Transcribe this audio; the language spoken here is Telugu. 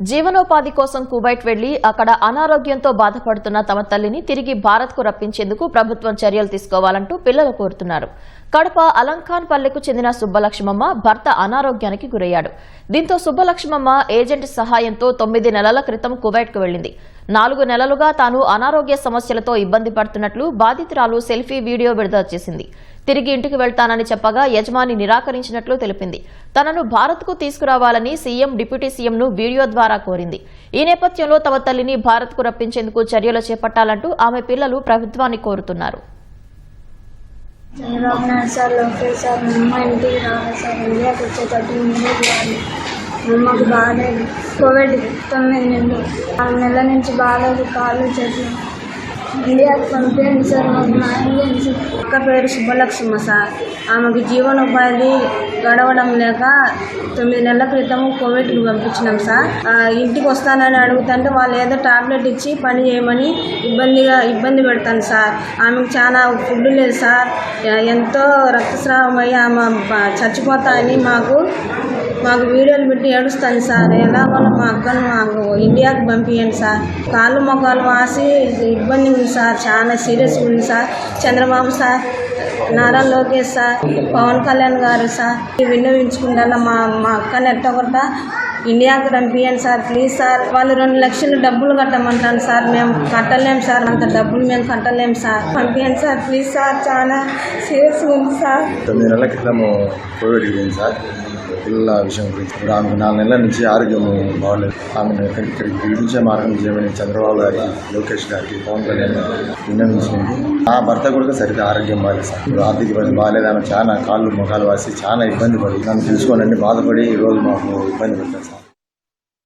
జీవనోపాధి కోసం కువైట్ వెళ్లి అక్కడ అనారోగ్యంతో బాధపడుతున్న తమ తల్లిని తిరిగి భారత్కు రప్పించేందుకు ప్రభుత్వం చర్యలు తీసుకోవాలంటూ పిల్లలు కోరుతున్నారు. కడప అలంఖాన్ పల్లెకు చెందిన సుబ్బలక్ష్మమ్మ భర్త అనారోగ్యానికి గురయ్యాడు. దీంతో సుబ్బలక్ష్మమ్మ ఏజెంట్ సహాయంతో 9 నెలల క్రితం కువైట్కు వెళ్లింది. 4 నెలలుగా తాను అనారోగ్య సమస్యలతో ఇబ్బంది పడుతున్నట్లు బాధితురాలు సెల్ఫీ వీడియో విడుదల చేసింది. తిరిగి ఇంటికి వెళ్తానని చెప్పగా యజమాని నిరాకరించినట్లు తెలిపింది. తనను భారత్కు తీసుకురావాలని సీఎం, డిప్యూటీ సీఎంను వీడియో ద్వారా కోరింది. ఈ నేపథ్యంలో తమ తల్లిని భారత్కు రప్పించేందుకు చర్యలు చేపట్టాలంటూ ఆమె పిల్లలు ప్రభుత్వాన్ని కోరుతున్నారు. చంద్రబాబు నాయుడు సార్, లోకేష్ సార్, మా ఇంటికి రావాలి సార్. ఇండియాకి వచ్చేటట్టు ముందే చేయాలి. అమ్మకు బాగాలేదు, కోవిడ్ 9 నెలలు, 4 నెలల నుంచి బాగాలేదు, కాళ్ళు చేతులు. ఇండియాకి పంపించండి సార్, మాకు న్యాయం చేయండి సార్. అక్క పేరు సుబ్బలక్ష్మ సార్. ఆమెకు జీవనోపాధి గడవడం లేక 9 నెలల క్రితం కోవిడ్కి పంపించినాం సార్. ఇంటికి వస్తానని అడుగుతుంటే వాళ్ళు ఏదో టాబ్లెట్ ఇచ్చి పని చేయమని ఇబ్బంది పెడతాను సార్. ఆమెకు చాలా ఫుడ్ లేదు సార్. ఎంతో రక్తస్రావం అయ్యి ఆమె చచ్చిపోతా అని మాకు వీడియోలు పెట్టి ఏడుస్తాను సార్. ఎలాగో మా అక్కను మాకు ఇండియాకి పంపించండి సార్. కాళ్ళు మొక్కలు వాసి ఇబ్బంది ఉంది సార్, చాలా సీరియస్గా ఉంది sir. Chandrababu sir, Nara Lokesh sir, Pawan Kalyan గారు సార్ విన్నవించుకుంటా మా అక్కని ఎట్టగొట్ట ఇండియాకి పంపించండి సార్, ప్లీజ్ సార్. వాళ్ళు 2 లక్షలు డబ్బులు కట్టమంటాను సార్. మేము కట్టలేము సార్, అంత డబ్బులు మేము కట్టలేము సార్. పంపించండి సార్, ప్లీజ్ సార్. చాలా సీరియస్గా ఉంది సార్. 9 నెలల క్రితం కోవిడ్ అయింది సార్. పిల్లల విషయం గురించి ఇప్పుడు ఆమెకు 4 నెలల నుంచి ఆరోగ్యం బాగలేదు. ఆమెను ఇక్కడికి పిలిపించే మార్గం చేయమని చంద్రబాబు గారికి, లోకేష్ గారికి, పవన్ కళ్యాణ్ విన్నవించుకుంది. ఆ భర్త కూడా సరిగ్గా ఆరోగ్యం బాగాలేదు సార్. ఇప్పుడు ఆర్థిక పరిస్థితి బాగాలేదు. ఆమె చాలా కాళ్ళు మొఖాలు వాసి చాలా ఇబ్బంది పడి నన్ను తెలుసుకోనండి బాధపడి ఈరోజు మాకు ఇబ్బంది పెట్టారు సార్.